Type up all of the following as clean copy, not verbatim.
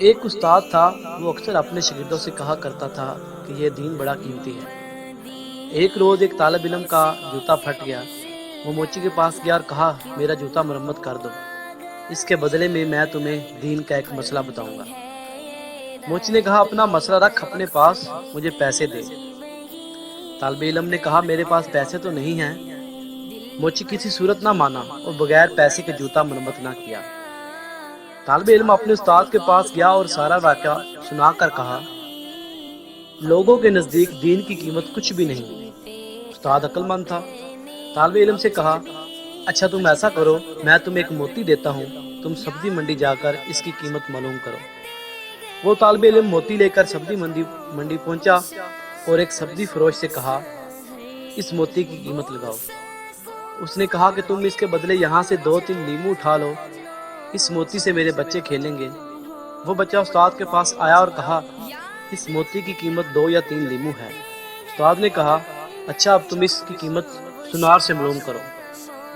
ایک استاد تھا، وہ اکثر اپنے شاگردوں سے کہا کرتا تھا کہ یہ دین بڑا قیمتی ہے۔ ایک روز ایک طالب علم کا جوتا پھٹ گیا۔ وہ موچی کے پاس گیا اور کہا، میرا جوتا مرمت کر دو، اس کے بدلے میں تمہیں دین کا ایک مسئلہ بتاؤں گا۔ موچی نے کہا، اپنا مسئلہ رکھ اپنے پاس، مجھے پیسے دے۔ طالب علم نے کہا، میرے پاس پیسے تو نہیں ہیں۔ موچی کسی صورت نہ مانا اور بغیر پیسے کے جوتا مرمت نہ کیا۔ طالب علم اپنے استاد کے پاس گیا اور سارا واقعہ سنا کر کہا، لوگوں کے نزدیک دین کی قیمت کچھ بھی نہیں۔ استاد عقل مند تھا۔ طالب علم سے کہا، اچھا تم ایسا کرو، میں تمہیں ایک موتی دیتا ہوں، تم سبزی منڈی جا کر اس کی قیمت معلوم کرو۔ وہ طالب علم موتی لے کر سبزی منڈی پہنچا اور ایک سبزی فروش سے کہا، اس موتی کی قیمت لگاؤ۔ اس نے کہا کہ تم اس کے بدلے یہاں سے 2-3 لیمو اٹھا لو، اس موتی سے میرے بچے کھیلیں گے۔ وہ بچہ استاد کے پاس آیا اور کہا، اس موتی کی قیمت 2 یا 3 لیمو ہے۔ استاد نے کہا، اچھا اب تم اس کی قیمت سنار سے معلوم کرو۔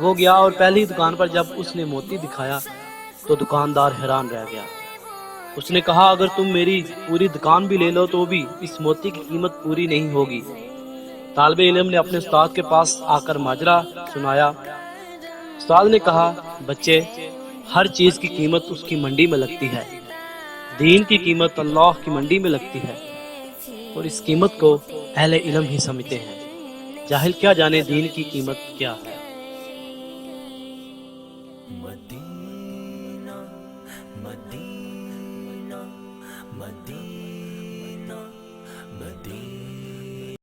وہ گیا اور پہلی دکان پر جب اس نے موتی دکھایا تو دکاندار حیران رہ گیا۔ اس نے کہا، اگر تم میری پوری دکان بھی لے لو تو بھی اس موتی کی قیمت پوری نہیں ہوگی۔ طالب علم نے اپنے استاد کے پاس آ کر ماجرا سنایا۔ استاد نے کہا، بچے، ہر چیز کی قیمت اس کی منڈی میں لگتی ہے، دین کی قیمت اللہ کی منڈی میں لگتی ہے، اور اس قیمت کو اہل علم ہی سمجھتے ہیں، جاہل کیا جانے دین کی قیمت کیا ہے۔